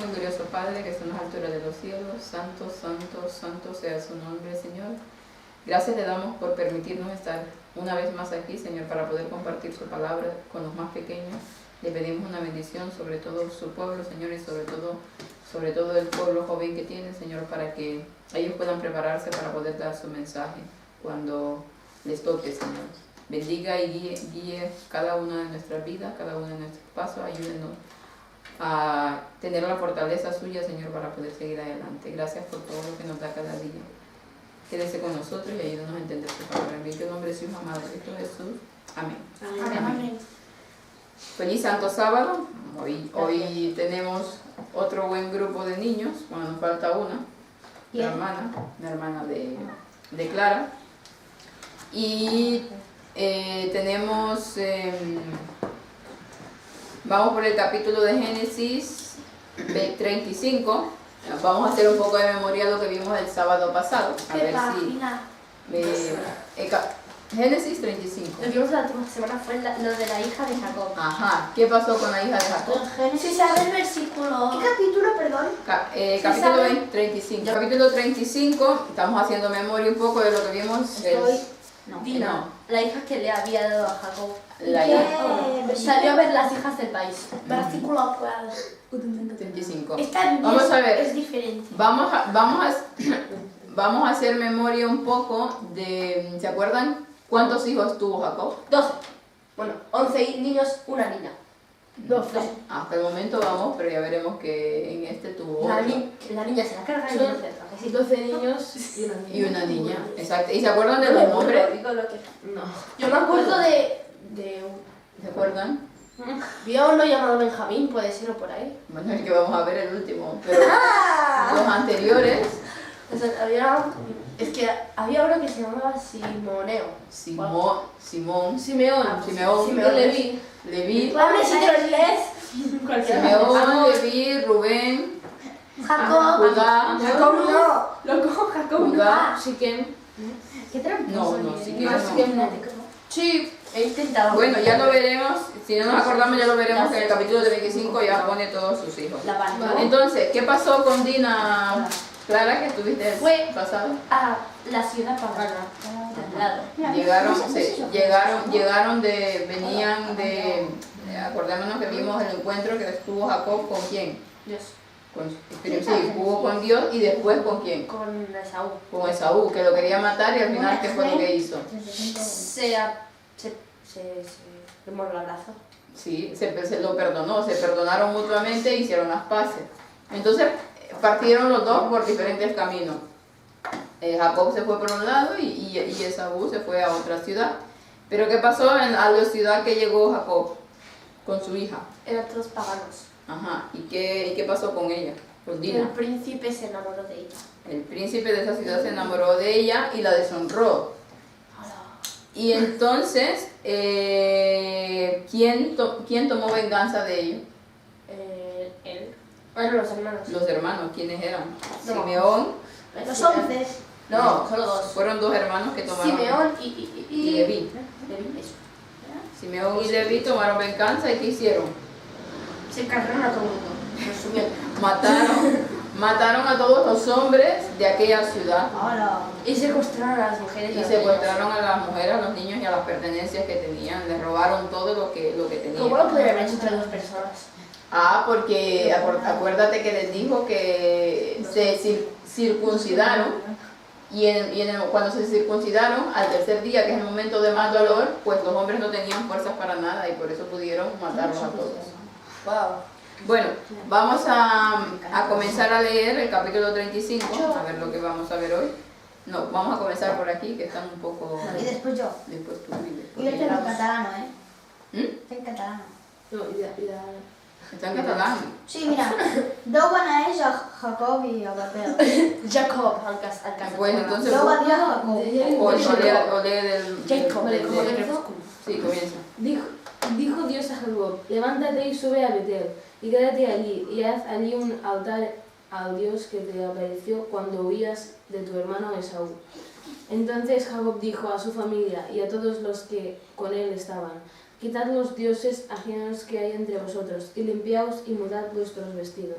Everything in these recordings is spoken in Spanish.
Santísimo y glorioso Padre, que está en las alturas de los cielos, santo, santo, santo sea su nombre, Señor. Gracias le damos por permitirnos estar una vez más aquí, Señor, para poder compartir su palabra con los más pequeños. Le pedimos una bendición sobre todo su pueblo, Señor, y sobre todo el pueblo joven que tiene, Señor, para que ellos puedan prepararse para poder dar su mensaje cuando les toque, Señor. Bendiga y guíe cada una de nuestras vidas, cada uno de nuestros pasos. Ayúdenos a tener la fortaleza suya, Señor, para poder seguir adelante. Gracias por todo lo que nos da cada día. Quédese con nosotros y ayúdenos a entender su palabra. En el nombre de su Hijo amado, Cristo Jesús. Amén. Amén. Amén. Feliz Santo Sábado. Hoy tenemos otro buen grupo de niños. Bueno, nos falta una, la hermana de Clara. Y tenemos, vamos por el capítulo de Génesis 35. Vamos a hacer un poco de memoria de lo que vimos el sábado pasado. A ver si... Génesis 35. Lo que vimos la última semana fue lo de la hija de Jacob. Ajá. ¿Qué pasó con la hija de Jacob? Génesis sabe el versículo. ¿Qué capítulo, perdón? Capítulo 35. Capítulo 35. Estamos haciendo memoria un poco de lo que vimos. Dina, la hija que le había dado a Jacob. Salió a ver las hijas del país. Versículo 35. Vamos a ver. Es diferente. Vamos a hacer memoria un poco de... ¿Se acuerdan cuántos hijos tuvo Jacob? 12. Bueno, 11 niños, una niña. 12. Hasta el momento vamos, pero ya veremos que en este tuvo... La niña se la carga y 12 niños y una niña. Exacto. ¿Y se acuerdan de los nombres? No. Yo me acuerdo de ¿Se acuerdan? Había uno llamado Benjamín, puede ser, o por ahí. Bueno, el que vamos a ver el último. Pero los anteriores... Es que había uno que se llamaba Simoneo. Simeón. Leví. Simeón, Leví, Rubén. Jacob. Judá. Judá. Siquem. ¿Qué trampa? No, Siquem no. Sí, he intentado. Bueno, ya lo veremos. Si no nos acordamos, ya lo veremos que en el capítulo de 25 ya pone todos sus hijos. Entonces, ¿qué pasó con Dina? Clara, que estuviste pasado. A la ciudad pagana, al llegaron venían de, acordémonos que vimos el encuentro que estuvo Jacob con quién. Dios. Estuvo con Dios y después con quién. Con Esaú. Con Esaú, que lo quería matar y al final, ¿qué fue lo que hizo? Se mordió el brazo. Sí, se lo perdonó, se perdonaron mutuamente e hicieron las paces. Entonces, partieron los dos por diferentes caminos. Jacob se fue por un lado y Esaú se fue a otra ciudad. Pero ¿qué pasó a la ciudad que llegó Jacob con su hija? Eran todos paganos. Ajá. ¿Y qué pasó con ella? Con Dina. El príncipe se enamoró de ella. El príncipe de esa ciudad se enamoró de ella y la deshonró. Y entonces, ¿quién tomó venganza de ellos? Él. Bueno, los hermanos. Los hermanos, ¿quiénes eran? No. Simeón. Los 11. No, solo dos. Fueron dos hermanos que tomaron... Simeón y Leví. Leví, eso. Simeón y Leví tomaron venganza y ¿qué hicieron? Se cargaron a todo el mundo. Resumiendo. Mataron a todos los hombres de aquella ciudad. Y secuestraron a las mujeres. Y secuestraron a las mujeres, a los niños y a las pertenencias que tenían. Les robaron todo lo que tenían. ¿Cómo lo pudieron haber hecho entre dos personas? Porque acuérdate que les dijo que se circuncidaron y cuando se circuncidaron, al tercer día, que es el momento de más dolor, pues los hombres no tenían fuerzas para nada y por eso pudieron matarlos a todos. Wow. Bueno, vamos a comenzar a leer el capítulo 35, a ver lo que vamos a ver hoy. No, vamos a comenzar por aquí, que están un poco... Y después yo. Después tú y después Yo yo. tengo catalano, ¿Mm? En catalano. ¿Está en catalán? Sí, mira. Deu beneeix a Jacob i a Betel. Jacob, al casa. Pues entonces... Deu va dir a Jacob. O lee del... Jacob, Sí, comienza. Dijo Dios a Jacob, levántate y sube a Betel, y quédate allí, y haz allí un altar al Dios que te apareció cuando huías de tu hermano Esaú. Entonces Jacob dijo a su familia y a todos los que con él estaban, quitad los dioses ajenos que hay entre vosotros, y limpiaos y mudad vuestros vestidos.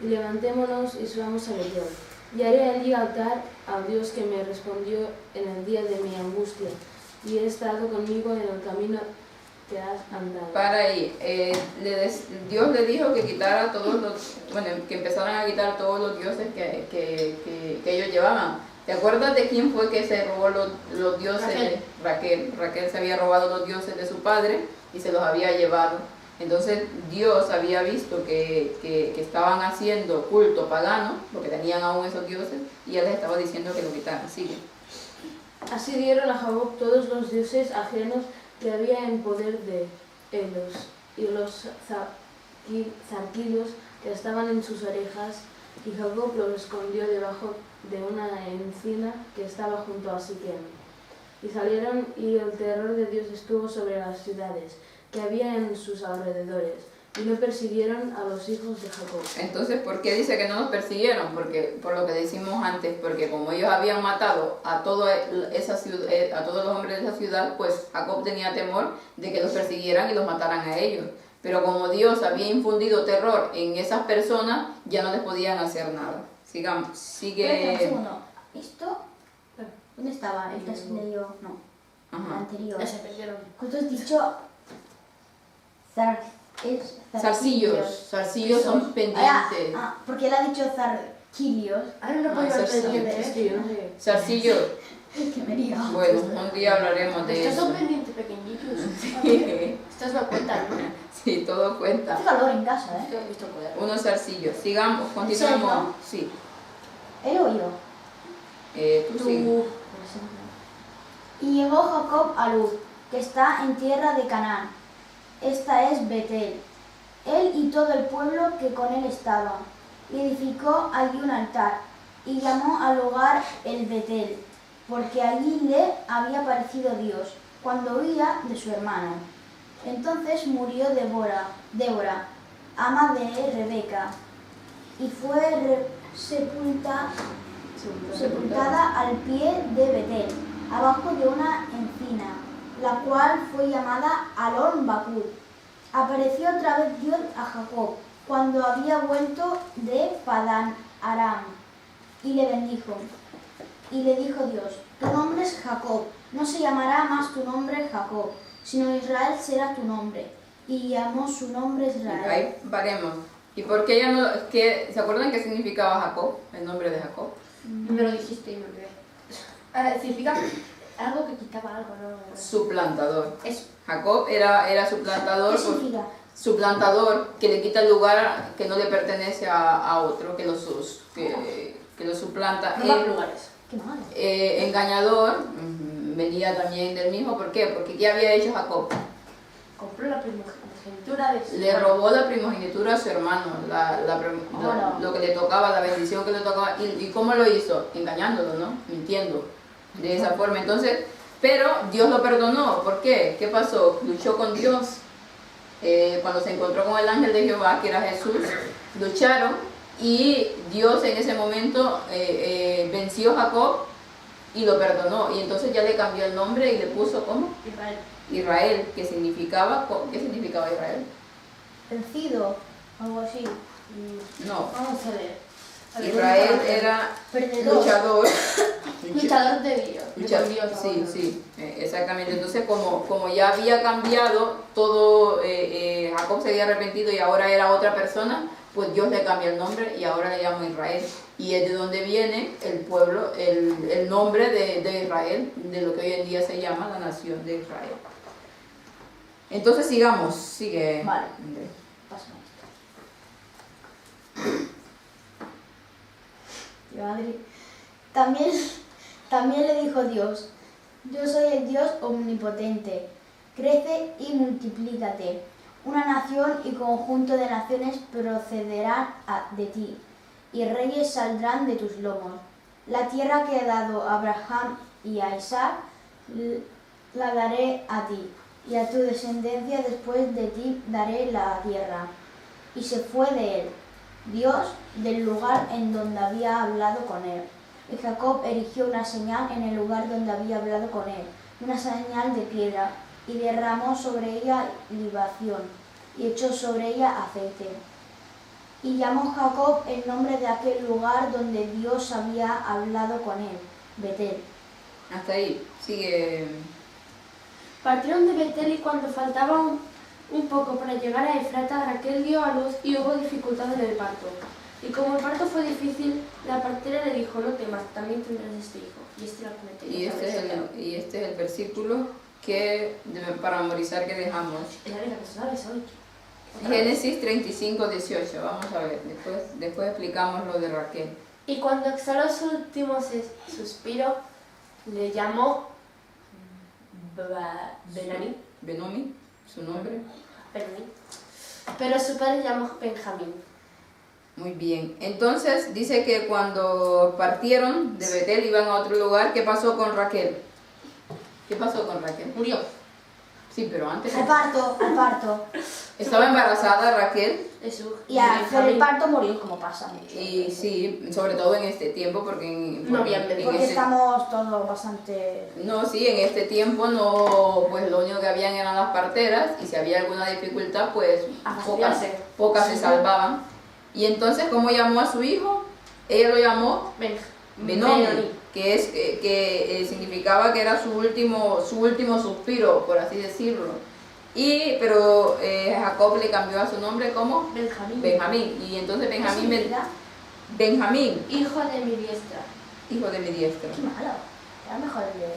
y levantémonos y subamos a Betel. Y haré allí altar al Dios que me respondió en el día de mi angustia, y he estado conmigo en el camino que has andado. Para ahí, Dios le dijo que quitara todos los, bueno, que empezaran a quitar todos los dioses que ellos llevaban. ¿Te acuerdas de quién fue que se robó los dioses? Raquel. Raquel se había robado los dioses de su padre y se los había llevado. Entonces Dios había visto que estaban haciendo culto pagano, porque tenían aún esos dioses, y Él les estaba diciendo que lo quitaran. Sigue. Así dieron a Jacob todos los dioses ajenos que había en poder de ellos, y los zarquillos que estaban en sus orejas, y Jacob los escondió debajo de una encina que estaba junto a Siquem. Y salieron, y el terror de Dios estuvo sobre las ciudades que había en sus alrededores, y no persiguieron a los hijos de Jacob. Entonces, ¿por qué dice que no los persiguieron? Porque, por lo que decimos antes, porque como ellos habían matado a, toda esa ciudad, a todos los hombres de esa ciudad, pues Jacob tenía temor de que los persiguieran y los mataran a ellos. Pero como Dios había infundido terror en esas personas, ya no les podían hacer nada. Sigamos, sigue... Espera un segundo. ¿Esto? ¿Dónde estaba? ¿El que has leído? No. El Ajá. anterior. Ya se perdieron. ¿Cuánto has dicho? Zarcillos son pendientes. Porque él ha dicho zarquilios. Ahora no Ah, puedo ver zarcillos. pendientes. Es que yo no sé. Zarcillos, Que me lío. bueno, un día hablaremos de Estos eso. son pendientes pequeñitos. Sí, Estos no cuentan, ¿no? sí, todo cuenta. Hace calor en casa, ¿eh? Esto he visto cuadernos. Unos zarcillos. Sigamos, ¿Sí, continuamos. no? Sí, He oído. tú sí. Y llegó Jacob a Luz, que está en tierra de Canaán. Esta es Betel. Él y todo el pueblo que con él estaba. Y edificó allí un altar, y llamó al lugar el Betel, porque allí le había parecido Dios, cuando huía de su hermano. Entonces murió Débora, ama de Rebeca, y fue sepultada al pie de Betel, abajo de una encina, la cual fue llamada Alon Bakur. Apareció otra vez Dios a Jacob, cuando había vuelto de Padán Aram, y le bendijo. Y le dijo Dios: tu nombre es Jacob, no se llamará más tu nombre Jacob, sino Israel será tu nombre. Y llamó su nombre Israel. Ahí paremos. ¿Y por qué ella no? ¿Se acuerdan qué significaba Jacob? El nombre de Jacob. Me lo dijiste y me olvidé. Significa algo que quitaba algo, ¿no? Suplantador. Eso. Jacob era suplantador. ¿Qué significa? Suplantador, que le quita el lugar que no le pertenece a otro, que lo suplanta. Robar lugares. Qué mal. Engañador, venía también del mismo. ¿Por qué? Porque ¿qué había hecho Jacob? Compró la primogenitura de su Le hermano. robó la primogenitura a su hermano, Bueno. lo que le tocaba, la bendición que le tocaba. ¿Y cómo lo hizo? Engañándolo, ¿no? Mintiendo. De esa forma. Entonces, pero Dios lo perdonó. ¿Por qué? ¿Qué pasó? Luchó con Dios. Cuando se encontró con el ángel de Jehová, que era Jesús, lucharon y Dios en ese momento venció a Jacob y lo perdonó. Y entonces ya le cambió el nombre y le puso ¿cómo? Israel. Israel, que significaba, ¿qué significaba Israel? Vencido, algo así. No, Vamos a ver. A ver, Israel vamos a ver. era Perdedor. luchador. Luchador de Dios. De Dios, Sí, ahora. sí, exactamente. Entonces, como ya había cambiado todo, Jacob se había arrepentido y ahora era otra persona, pues Dios le cambia el nombre y ahora le llama Israel. Y es de donde viene el pueblo, el nombre de Israel, de lo que hoy en día se llama la nación de Israel. Entonces sigamos, sigue. Vale. Andrés. Pásame esto. Yo, Adri. También le dijo Dios: yo soy el Dios omnipotente, crece y multiplícate. Una nación y conjunto de naciones procederán de ti, y reyes saldrán de tus lomos. La tierra que he dado a Abraham y a Isaac la daré a ti, y a tu descendencia después de ti daré la tierra. Y se fue de él, Dios, del lugar en donde había hablado con él. Y Jacob erigió una señal en el lugar donde había hablado con él, una señal de piedra, y derramó sobre ella libación, y echó sobre ella aceite. Y llamó Jacob el nombre de aquel lugar donde Dios había hablado con él, Betel. Hasta ahí, sigue. Partieron de Betel y cuando faltaba un poco para llegar a Efrata, Raquel dio a luz y hubo dificultad en el parto. Y como el parto fue difícil, la partera le dijo, no temas, también tendrás este hijo. Y este lo comenté. Y este es el versículo para memorizar que dejamos. Es la única que sabes hoy. Génesis 35, 18. Vamos a ver, después explicamos lo de Raquel. Y cuando exhaló su último suspiro, le llamó Benomi, su nombre. Pero su padre llamó Benjamín. Muy bien. Entonces dice que cuando partieron de Betel iban a otro lugar. ¿Qué pasó con Raquel? ¿Qué pasó con Raquel? Murió. Sí, pero antes. Al parto. Estaba embarazada Raquel. Y al hacer el parto murió, como pasa mucho. Y sí, sobre todo en este tiempo, porque Porque estamos todos bastante... No, sí, en este tiempo no, pues lo único que habían eran las parteras y si había alguna dificultad, pues pocas se salvaban. Y entonces, ¿cómo llamó a su hijo? Ella lo llamó Benomi, que significaba que era su último suspiro, por así decirlo. Pero Jacob le cambió a su nombre como Benjamín. Y entonces Benjamín, hijo de mi diestra. hijo de mi diestra. Qué malo, era mejor de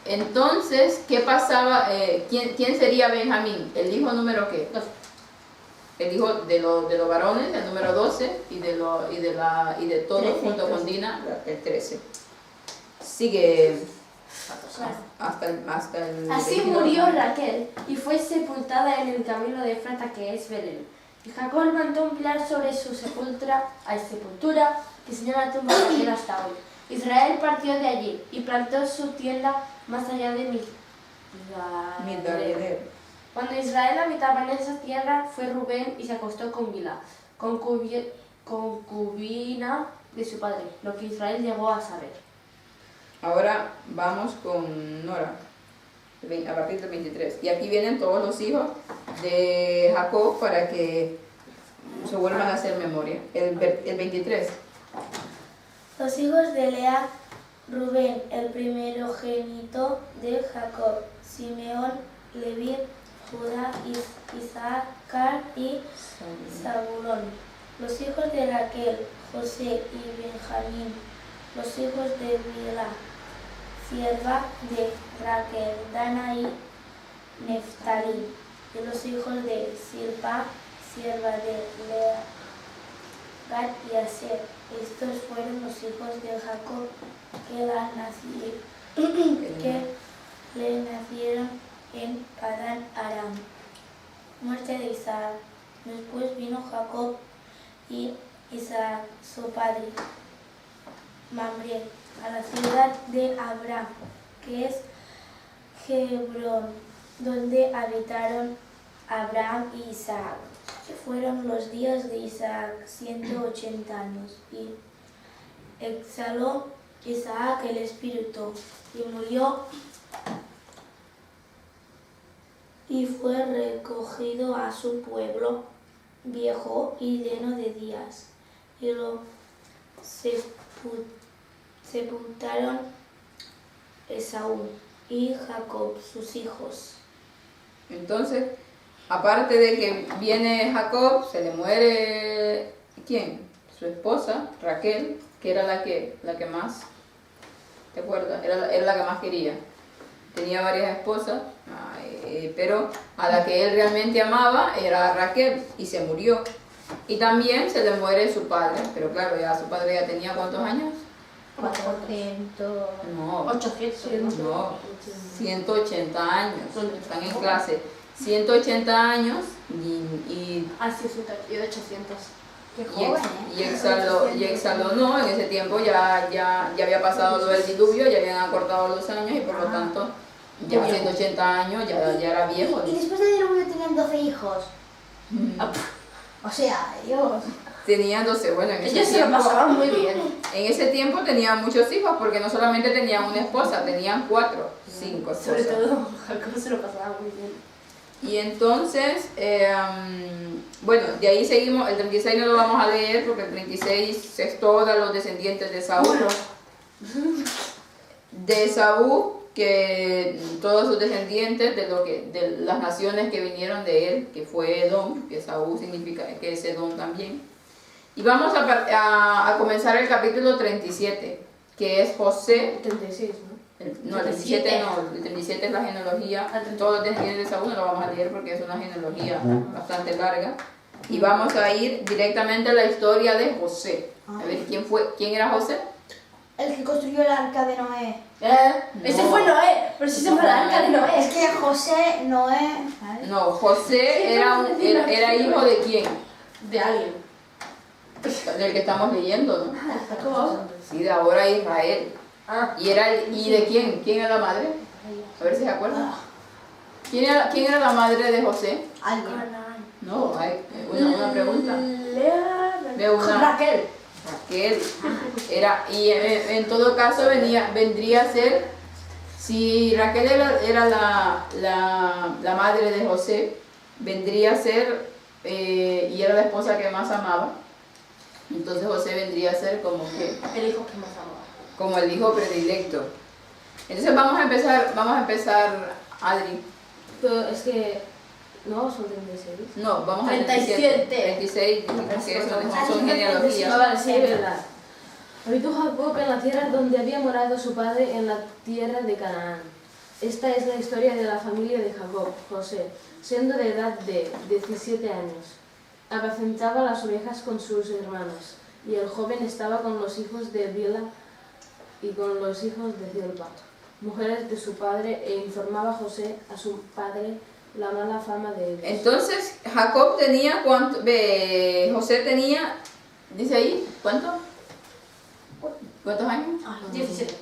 Entonces, ¿qué pasaba? ¿Quién sería Benjamín? ¿El hijo número qué? 12. El hijo de los varones, el número 12, y de todos 13, junto con 13. Dina, el 13. Sigue hasta el Así 22. murió Raquel y fue sepultada en el camino de Efrata, que es Belén. Y Jacob levantó un pilar sobre su sepultura que señala la tumba de Raquel hasta hoy. Israel partió de allí y plantó su tienda más allá de Migdal. Cuando Israel habitaba en esa tierra, fue Rubén y se acostó con Bilha, concubina de su padre, lo que Israel llegó a saber. Ahora vamos con Nora, a partir del 23. Y aquí vienen todos los hijos de Jacob para que se vuelvan a hacer memoria. El 23. Los hijos de Lea, Rubén, el primogénito de Jacob, Simeón, Leví, Judá, Isaacar y Zabulón. Los hijos de Raquel, José y Benjamín. Los hijos de Bilha, sierva de Raquel, Dana y Neftalí. Y los hijos de Silpa, sierva de Lea, Gad y Aser. Estos fueron los hijos de Jacob que le nacieron en Padán Aram. Muerte de Isaac. Después vino Jacob y Isaac, su padre, Mamre, a la ciudad de Abraham, que es Hebrón, donde habitaron Abraham y Isaac. Fueron los días de Isaac 180 años, y exhaló Isaac el espíritu, y murió, y fue recogido a su pueblo viejo y lleno de días, y lo sepultaron Esaú y Jacob, sus hijos. Entonces, aparte de que viene Jacob, se le muere, ¿quién? Su esposa, Raquel, que era la que más, ¿te acuerdas? Era la que más quería. Tenía varias esposas, pero a la que él realmente amaba era Raquel, y se murió. Y también se le muere su padre, pero claro, ya su padre ya tenía ¿cuántos años? 400... No, 800. no, 180 años, están en clase. 180 años y Así es, y de 800. Qué joven, y exhaló, no, en ese tiempo ya había pasado lo del diluvio, ya habían acortado los años y por lo tanto ya 180 años ya era viejo. Y después del diluvio tenían 12 hijos. O sea, Dios. Tenían 12, bueno, en ese Ellos se lo tiempo, pasaban muy bien. en ese tiempo tenían muchos hijos porque no solamente tenían una esposa, tenían 4, 5 esposas. Sobre todo, Jacob se lo pasaba muy bien. Y entonces, bueno, de ahí seguimos, el 36 no lo vamos a leer porque el 36 es todos los descendientes de Saúl. De Saúl, que todos sus descendientes de las naciones que vinieron de él, que fue Edom, que Saúl significa que es Edom también. Y vamos a comenzar el capítulo 37, que es José. 36, ¿no? No, el 37 no, el 37 es la genealogía. Todos los descendientes de Saúl no lo vamos a leer porque es una genealogía bastante larga. Y vamos a ir directamente a la historia de José. A ver, ¿quién era José? El que construyó el arca de Noé. Ese fue Noé, pero si se llama la arca de Noé. Es que José, Noé... ¿sabes? No, José era hijo de quién? De alguien. Del que estamos leyendo, ¿no? ¿Cómo? Sí, de ahora Israel. Ah. ¿Y de quién? ¿Quién era la madre? A ver si se acuerdan. ¿Quién era la madre de José? Alguien. Canaán. No, hay una pregunta. Veo una. Raquel. Raquel. Y en todo caso vendría a ser, si Raquel era la madre de José, vendría a ser, y era la esposa que más amaba, entonces José vendría a ser como El hijo que más amaba. como el hijo predilecto. Entonces vamos a empezar, Adri. Pero es que... No, son 36. No, vamos a 37. 36, que son genealogías. Ah, vale, sí, es verdad. Habitó Jacob en la tierra donde había morado su padre, en la tierra de Canaán. Esta es la historia de la familia de Jacob, José, siendo de edad de 17 años. Apacentaba las ovejas con sus hermanos, y el joven estaba con los hijos de Bilha y con los hijos de Zilpa, mujeres de su padre, e informaba José a su padre la mala fama de ellos. Entonces, Jacob tenía ¿cuánto? José tenía, dice ahí, ¿cuánto? ¿Cuántos años? 17.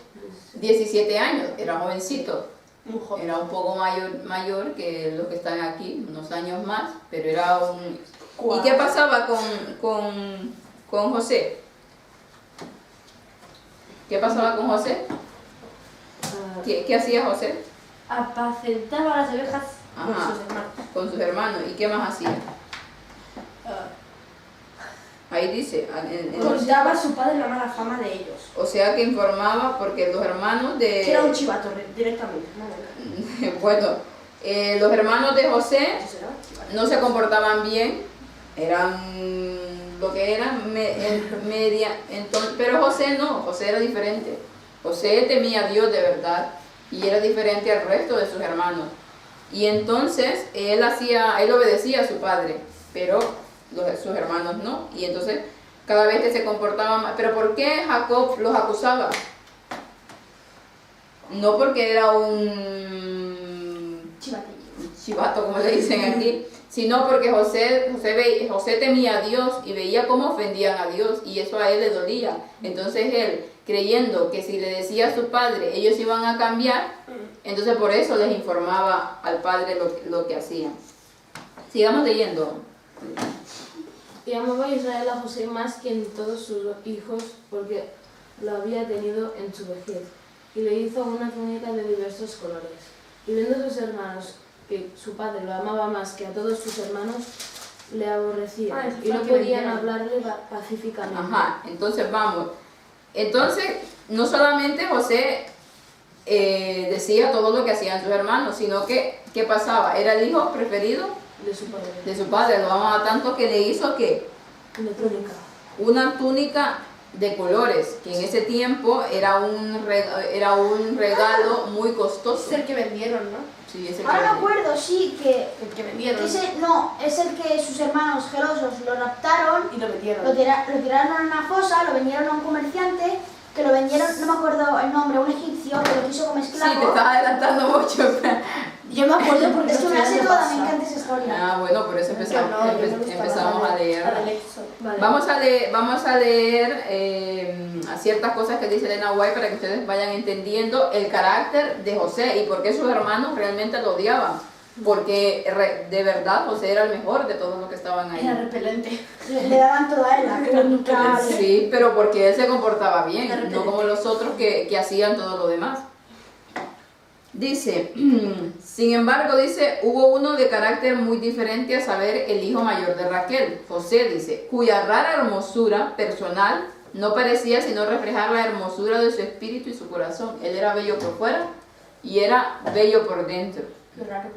17 años, era jovencito. Muy joven. Era un poco mayor que los que están aquí, unos años más, pero era un... ¿Y qué pasaba con José? ¿Qué pasaba con José? ¿Qué hacía José? Apacentaba las ovejas con Ajá. sus hermanos. Con sus hermanos. ¿Y qué más hacía? Ahí dice, Contaba a su padre la mala fama de ellos. o sea que informaba porque los hermanos Que era un de... chivato directamente. Bueno, los hermanos de José Eso era chivato. no se comportaban bien, eran lo que eran, pero José no, José era diferente. José temía a Dios de verdad y era diferente al resto de sus hermanos. Y entonces él obedecía a su padre, pero sus hermanos no. Y entonces cada vez que se comportaba mal. ¿Pero por qué Jacob los acusaba? No porque era un chivato, como le dicen aquí, sino porque José temía a Dios y veía cómo ofendían a Dios y eso a él le dolía. Entonces él, creyendo que si le decía a su padre ellos iban a cambiar, entonces por eso les informaba al padre lo que hacían. Sigamos leyendo. Y amaba Israel a José más que en todos sus hijos, porque lo había tenido en su vejez, y le hizo una túnica de diversos colores. Y viendo sus hermanos que su padre lo amaba más que a todos sus hermanos, le aborrecían, y no podían hablarle pacíficamente. Ajá, entonces vamos. Entonces, no solamente José decía todo lo que hacían sus hermanos, sino que, ¿qué pasaba? Era el hijo preferido De su padre. de su padre, lo amaba tanto que le hizo que Una túnica. una túnica de colores, que en ese tiempo era un regalo muy costoso. Es el que vendieron, ¿no? Sí, ese que Ahora me vendí. acuerdo, sí, que El que vendieron. es el que sus hermanos gelosos lo raptaron, Y lo metieron. lo tiraron en una fosa, lo vendieron a un comerciante, que lo vendieron, no me acuerdo el nombre, un egipcio que lo quiso como Sí, esclavo. te estaba adelantando mucho. Yo me acuerdo porque Es que me la sé estoy toda, pasado. me encanta esa historia. Ah, bueno, por eso empezamos a leer. Vale. Vamos a leer a ciertas cosas que dice Elena White para que ustedes vayan entendiendo el carácter de José y por qué sus hermanos realmente lo odiaban. Porque de verdad José era el mejor de todos los que estaban Era ahí. repelente. Le daban toda él, la túnica. Sí, pero porque él se comportaba bien, De repente. no como los otros que hacían todo lo demás. Dice, sin embargo, dice, hubo uno de carácter muy diferente, a saber, el hijo mayor de Raquel, José, dice, cuya rara hermosura personal no parecía sino reflejar la hermosura de su espíritu y su corazón. Él era bello por fuera y era bello por dentro. Qué raro.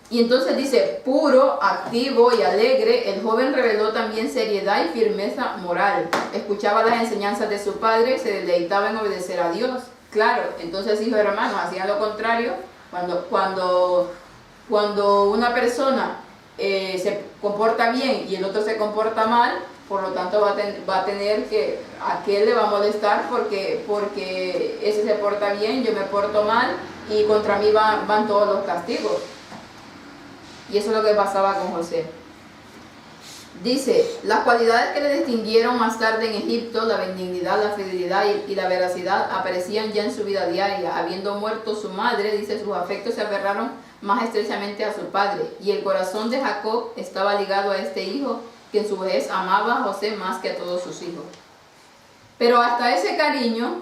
Y entonces dice, puro, activo y alegre, el joven reveló también seriedad y firmeza moral. Escuchaba las enseñanzas de su padre, se deleitaba en obedecer a Dios. Claro, entonces hijos hermanos hacían lo contrario. Cuando una persona se comporta bien y el otro se comporta mal, por lo tanto va a tener que, aquel le va a molestar porque ese se porta bien, yo me porto mal y contra mí van todos los castigos. Y eso es lo que pasaba con José. Dice, las cualidades que le distinguieron más tarde en Egipto, la benignidad, la fidelidad y la veracidad, aparecían ya en su vida diaria. Habiendo muerto su madre, dice, sus afectos se aferraron más estrechamente a su padre. Y el corazón de Jacob estaba ligado a este hijo, que en su vez amaba a José más que a todos sus hijos. Pero hasta ese cariño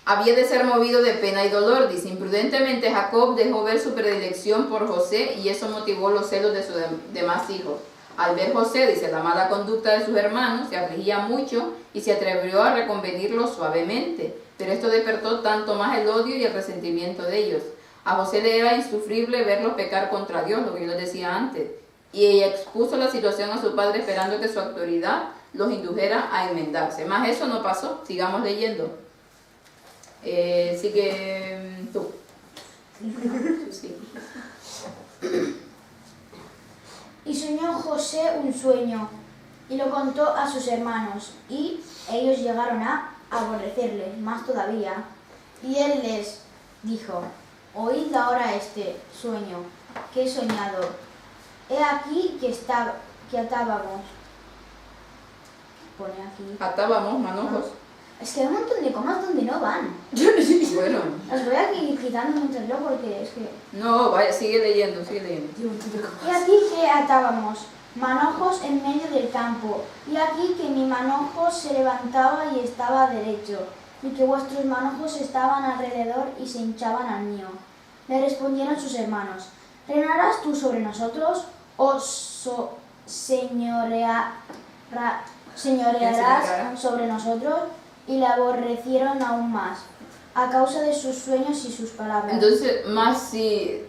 había de ser movido de pena y dolor. Dice, imprudentemente Jacob dejó ver su predilección por José y eso motivó los celos de sus demás hijos. Al ver José, dice, la mala conducta de sus hermanos, se afligía mucho y se atrevió a reconvenirlos suavemente. Pero esto despertó tanto más el odio y el resentimiento de ellos. A José le era insufrible verlos pecar contra Dios, lo que yo les decía antes. Y ella expuso la situación a su padre esperando que su autoridad los indujera a enmendarse. Más eso no pasó. Sigamos leyendo. Sigue tú. Sí. Y soñó José un sueño, y lo contó a sus hermanos, y ellos llegaron a aborrecerle más todavía. Y él les dijo, oíd ahora este sueño que he soñado. He aquí que atábamos. Pone aquí. Atábamos manojos. Es que hay un montón de comas donde no van. Bueno. Las voy a ir quitando mientras leo porque es que... No, vaya, sigue leyendo, sigue leyendo. Y aquí que atábamos manojos en medio del campo, y aquí que mi manojo se levantaba y estaba derecho, y que vuestros manojos estaban alrededor y se hinchaban al mío. Le respondieron sus hermanos, ¿reinarás tú sobre nosotros o señorearás sobre nosotros? Y le aborrecieron aún más, a causa de sus sueños y sus palabras. Entonces, más si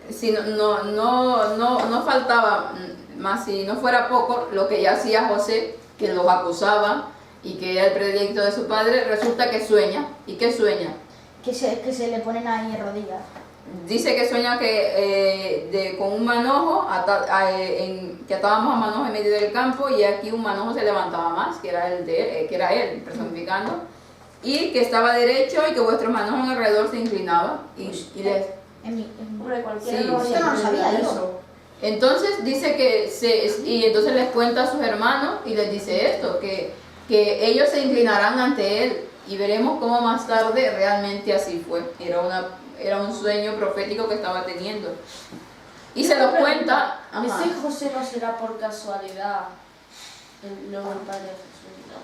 no faltaba, más si no fuera poco, lo que ya hacía José, que los acusaba y que era el predilecto de su padre, resulta que sueña. ¿Y qué sueña? Que se le ponen ahí rodillas. Dice que sueña que con un manojo, que atábamos a manojo en medio del campo y aquí un manojo se levantaba más, que era él, personificando, y que estaba derecho y que vuestros manojos alrededor se inclinaban. Hombre, cualquier Sí, Esto no lo sabía yo. Entonces dice y entonces les cuenta a sus hermanos y les dice esto, que ellos se inclinarán ante él y veremos cómo más tarde realmente así fue. Era un sueño profético que estaba teniendo. Y se lo cuenta. Ese José no será por casualidad luego el padre de Jesús.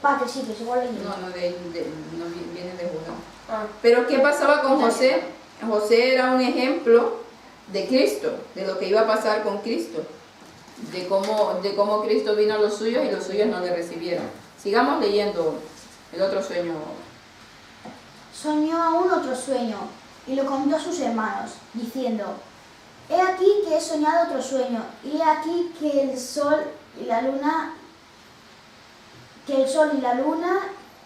Pa, que sí, que se igual leyendo. No viene de Judá. Ah. Pero ¿qué pasaba con José? José era un ejemplo de Cristo, de lo que iba a pasar con Cristo, de cómo Cristo vino a los suyos y los suyos no le recibieron. Sigamos leyendo el otro sueño. Soñó aún otro sueño, y lo contó a sus hermanos, diciendo, he aquí que he soñado otro sueño, y he aquí que el sol y la luna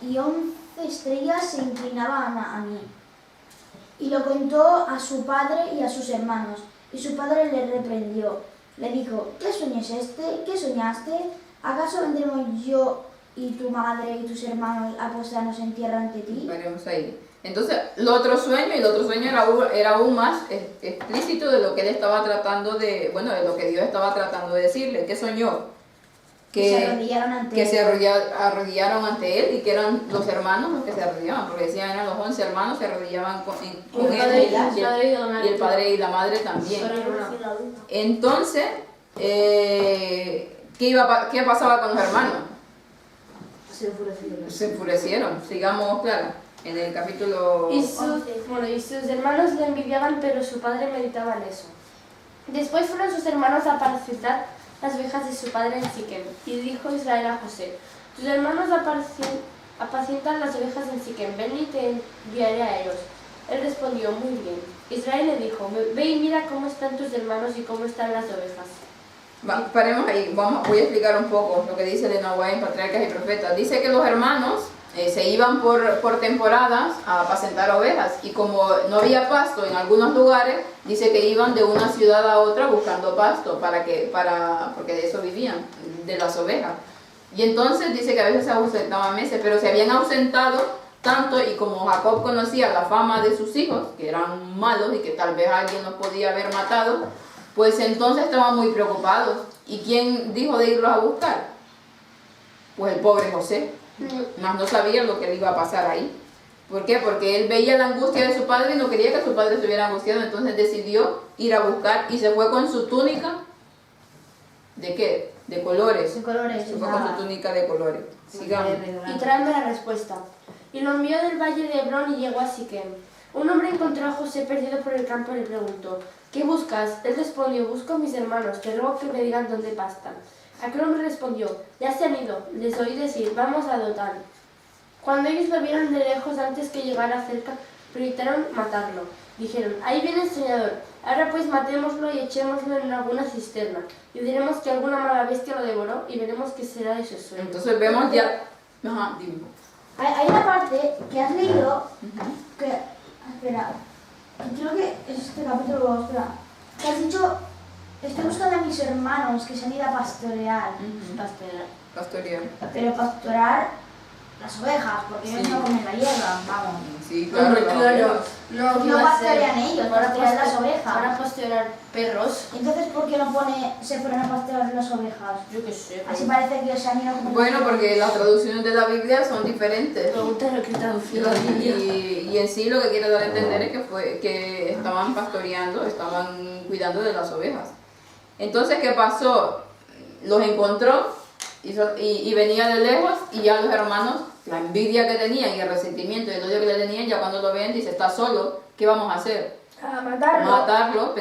y 11 estrellas se inclinaban a mí. Y lo contó a su padre y a sus hermanos, y su padre le reprendió. Le dijo, ¿qué sueño es este? ¿Qué soñaste? ¿Acaso vendremos yo y tu madre y tus hermanos a postrarnos en tierra ante ti? Veremos ahí. Entonces, el otro sueño era aún más explícito de lo que él estaba tratando de lo que Dios estaba tratando de decirle. ¿Qué soñó? Que se arrodillaron ante él y que eran los hermanos los que se arrodillaban, porque decían eran los 11 hermanos, se arrodillaban con él y el padre y la madre también. Entonces, ¿qué pasaba con los hermanos? Se enfurecieron. Se enfurecieron, sigamos, claro. En el capítulo... Y sus hermanos le envidiaban, pero su padre meditaba en eso. Después fueron sus hermanos a apacentar las ovejas de su padre en Siquem. Y dijo Israel a José: tus hermanos apacientan las ovejas en Siquem, ven y te enviaré a ellos. Él respondió: muy bien. Israel le dijo: ve y mira cómo están tus hermanos y cómo están las ovejas. Paremos ahí, voy a explicar un poco lo que dice el Nahuatl en Patriarcas y Profetas. Dice que los hermanos se iban por temporadas a apacentar ovejas, y como no había pasto en algunos lugares, dice que iban de una ciudad a otra buscando pasto, porque de eso vivían, de las ovejas. Y entonces dice que a veces se ausentaban meses, pero se habían ausentado tanto, y como Jacob conocía la fama de sus hijos, que eran malos y que tal vez alguien los podía haber matado, pues entonces estaban muy preocupados. ¿Y quién dijo de irlos a buscar? Pues el pobre José. Mas no sabía lo que le iba a pasar ahí. ¿Por qué? Porque él veía la angustia de su padre y no quería que su padre estuviera angustiado. Entonces decidió ir a buscar, y se fue con su túnica. ¿De qué? De colores. De colores. Se fue con su túnica de colores. Sigamos. Y tráeme la respuesta. Y lo envió del valle de Hebrón y llegó a Siquem. Un hombre encontró a José perdido por el campo y le preguntó: ¿qué buscas? Él respondió: busco a mis hermanos, te ruego que me digan dónde pastan. Aquel hombre respondió: ya se han ido, les oí decir, vamos a Dotán. Cuando ellos lo vieron de lejos, antes que llegara cerca, proyectaron matarlo. Dijeron: ahí viene el soñador, ahora pues matémoslo y echémoslo en alguna cisterna, y diremos que alguna mala bestia lo devoró, y veremos qué será de su sueño. Entonces vemos ya... Ajá, dime. Hay una parte que has leído que... Espera, creo que es este capítulo, espera, que has dicho: estoy buscando a mis hermanos que se han ido a pastorear. Pastorear. Pero pastorar las ovejas, porque ellos Sí. no comen la hierba, vamos. Sí, claro. No pastorean ellos, pastorean las ovejas. Para pastorear perros. Entonces, ¿por qué no pone se fueron a pastorear las ovejas? Yo qué sé. Así parece que se han ido a comer. Bueno, porque las traducciones de la Biblia son diferentes. Pregúntale que traducción. Y en sí lo que quiere dar a entender es que estaban pastoreando, estaban cuidando de las ovejas. Entonces, ¿qué pasó? Los encontró y venía de lejos, y ya los hermanos, la envidia que tenían y el resentimiento y el odio que le tenían, ya cuando lo ven, dice: está solo, ¿qué vamos a hacer? A matarlo. Matarlo,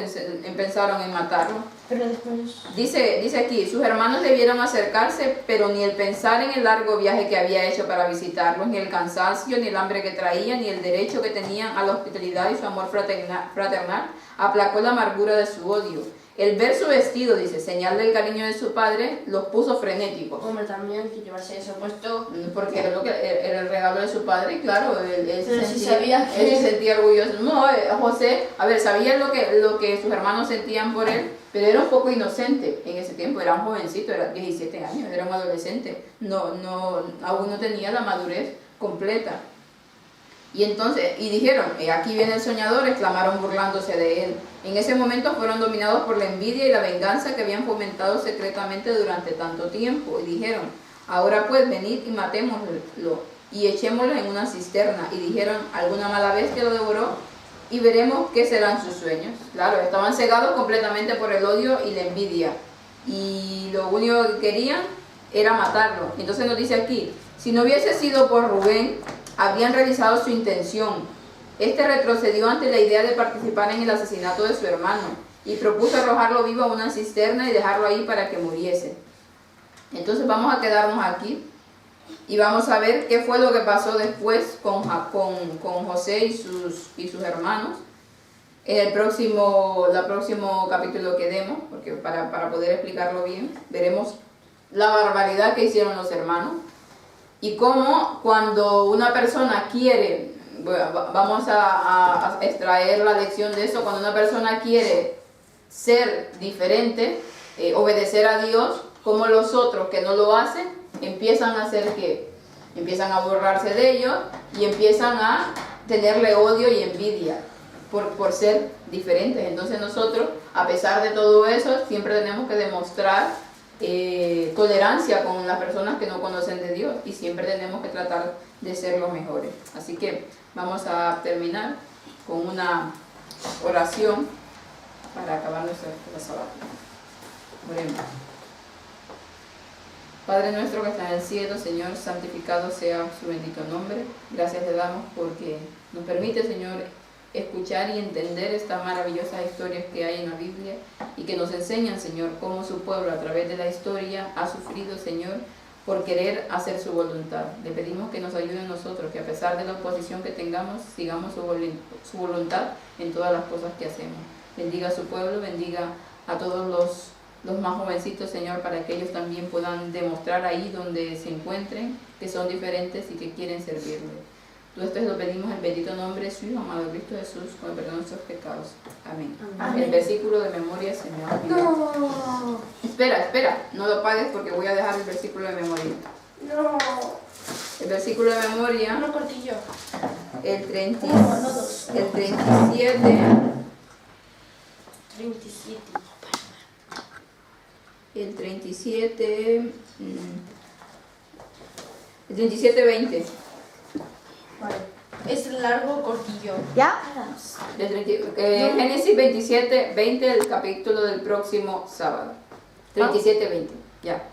pensaron en matarlo. Pero después... Dice aquí: sus hermanos debieron acercarse, pero ni el pensar en el largo viaje que había hecho para visitarlos, ni el cansancio, ni el hambre que traía, ni el derecho que tenían a la hospitalidad y su amor fraternal, aplacó la amargura de su odio. El ver su vestido, dice, señal del cariño de su padre, los puso frenéticos. Hombre, también que llevarse eso puesto. Porque era el regalo de su padre, y claro, él se sentía orgulloso. No, José, a ver, sabía lo que sus hermanos sentían por él, pero era un poco inocente en ese tiempo, era un jovencito, era 17 años, era un adolescente, aún no tenía la madurez completa. Y entonces, dijeron: aquí viene el soñador, exclamaron burlándose de él. En ese momento fueron dominados por la envidia y la venganza que habían fomentado secretamente durante tanto tiempo. Y dijeron: ahora pues venid y matémoslo y echémoslo en una cisterna. Y dijeron: alguna mala bestia lo devoró, y veremos qué serán sus sueños. Claro, estaban cegados completamente por el odio y la envidia, y lo único que querían era matarlo. Entonces nos dice aquí: si no hubiese sido por Rubén, habrían realizado su intención. Este retrocedió ante la idea de participar en el asesinato de su hermano, y propuso arrojarlo vivo a una cisterna y dejarlo ahí para que muriese. Entonces vamos a quedarnos aquí y vamos a ver qué fue lo que pasó después con José y sus hermanos en el próximo capítulo que demos, porque para poder explicarlo bien, veremos la barbaridad que hicieron los hermanos. Y cómo cuando una persona quiere, vamos a extraer la lección de eso, cuando una persona quiere ser diferente, obedecer a Dios, como los otros que no lo hacen, empiezan a hacer ¿qué? Empiezan a burlarse de ellos y empiezan a tenerle odio y envidia por ser diferentes. Entonces nosotros, a pesar de todo eso, siempre tenemos que demostrar tolerancia con las personas que no conocen de Dios, y siempre tenemos que tratar de ser los mejores. Así que vamos a terminar con una oración para acabar nuestra sábado. Oremos. Padre nuestro que está en el cielo, Señor, santificado sea su bendito nombre. Gracias le damos porque nos permite, Señor, escuchar y entender estas maravillosas historias que hay en la Biblia y que nos enseñan, Señor, cómo su pueblo a través de la historia ha sufrido, Señor, por querer hacer su voluntad. Le pedimos que nos ayude a nosotros, que a pesar de la oposición que tengamos, sigamos su voluntad en todas las cosas que hacemos. Bendiga a su pueblo, bendiga a todos los más jovencitos, Señor, para que ellos también puedan demostrar ahí donde se encuentren que son diferentes y que quieren servirle. Todo esto lo pedimos en el bendito nombre de su Hijo amado Cristo Jesús, con el perdón de nuestros pecados. Amén. Amén. El versículo de memoria se me ha olvidado. No, Espera, no lo apagues porque voy a dejar el versículo de memoria. no. El versículo de memoria, Uno cortillo. el 30, No, no dos. el 37, 37. el 37, el 37:20. Vale. Es largo cortillo. ¿Ya? Génesis 27:20, el capítulo del próximo sábado. 37:20, ya.